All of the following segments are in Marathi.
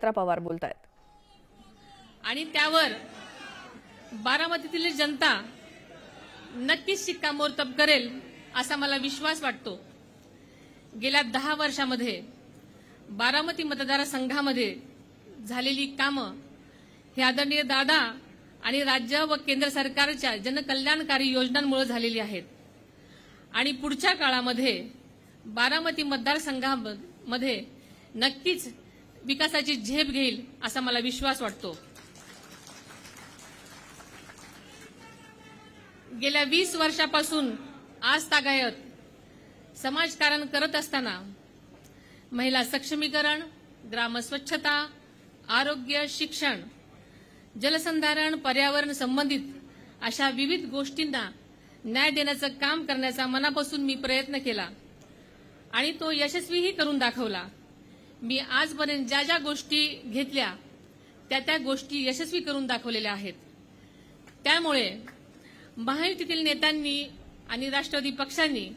सुनेत्रा पवार बोलतायत। आणि त्यावर बारामतीतील जनता नक्कीच शिक्कामोर्तब करेल असा मला विश्वास वाटतो। गेल्या 10 वर्षांमध्ये बारामती मतदारसंघामध्ये झालेली कामं हे आदरणीय दादा आणि राज्य व केंद्र सरकारच्या जनकल्याणकारी योजनांमुळे झालेली आहेत आणि पुढच्या काळामध्ये बारामती मतदारसंघामध्ये नक्कीच विकासाची झेप घेईल असा मला विश्वास वाटतो। गेल्या 20 वर्षापासून आज तागायत समाजकारण करत असताना महिला सक्षमीकरण, ग्रामस्वच्छता, आरोग्य, शिक्षण, जलसंधारण, पर्यावरण संबंधित अशा विविध गोष्टींना न्याय देण्याचं काम करण्याचा मनापासून मी प्रयत्न केला आणि तो यशस्वीही करून दाखवला। मी आजपर्यंत ज्या ज्या गोष्टी घेतल्या त्या गोष्टी यशस्वी करून दाखवलेल्या आहेत। त्यामुळे महायुतीतील नेत्यांनी आणि राष्ट्रवादी पक्षांनी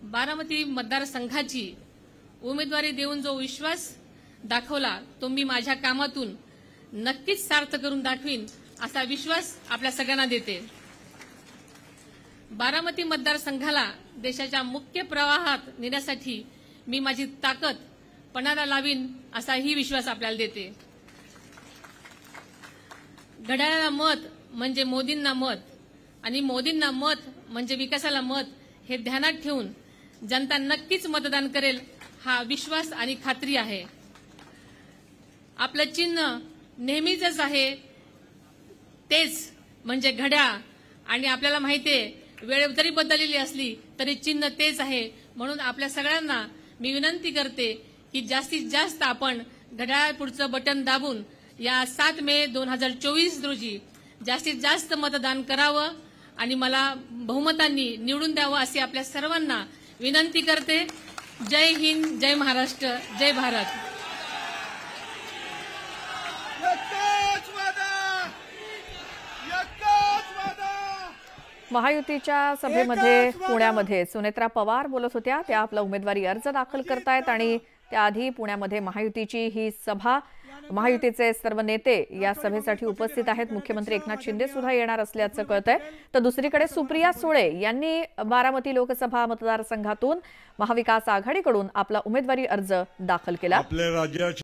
बारामती मतदारसंघाची उमेदवारी देऊन जो विश्वास दाखवला तो मी माझ्या कामातून नक्कीच सार्थ करून दाखवीन असा विश्वास आपल्या सगळ्यांना देते। बारामती मतदारसंघाला देशाच्या मुख्य प्रवाहात नेण्यासाठी मी माझी ताकद पणाला लावीन असाही विश्वास आपल्याला देते। घड्याळाला मत म्हणजे मोदींना मत आणि मोदींना मत म्हणजे विकासाला मत हे ध्यानात ठेवून जनता नक्कीच मतदान करेल हा विश्वास आणि खात्री आहे। आपलं चिन्ह नेहमीच आहे तेच म्हणजे घड्याळ आणि आपल्याला माहितीये वेळ जरी बदललेली असली तरी चिन्ह तेच आहे। म्हणून आपल्या सगळ्यांना मी विनंती करते की जास्तीत जास्त आपण घड्याळ पुढचं बटन दाबून या 7 मे 2024 रोजी जास्तीत जास्त मतदान करावं आणि मला बहुमतांनी निवडून द्यावं अशी आपल्या सर्वांना विनंती करते। जय हिंद, जय महाराष्ट्र, जय भारत। महायुतीच्या सभेमध्ये पुण्यामध्ये सुनेत्रा पवार बोलत होत्या। त्या आपला उमेदवारी अर्ज दाखल करतायत आणि त्याआधी पुण्यामध्ये महायुतीची ही सभा, महायुतीचे सर्व नेते या सभेसाठी उपस्थित आहेत। मुख्यमंत्री एकनाथ शिंदे सुद्धा येणार असल्याचं कळतंय। तर दुसरीकडे सुप्रिया सुळे यांनी बारामती लोकसभा मतदारसंघातून महाविकास आघाडीकडून आपला उमेदवारी अर्ज दाखल केला।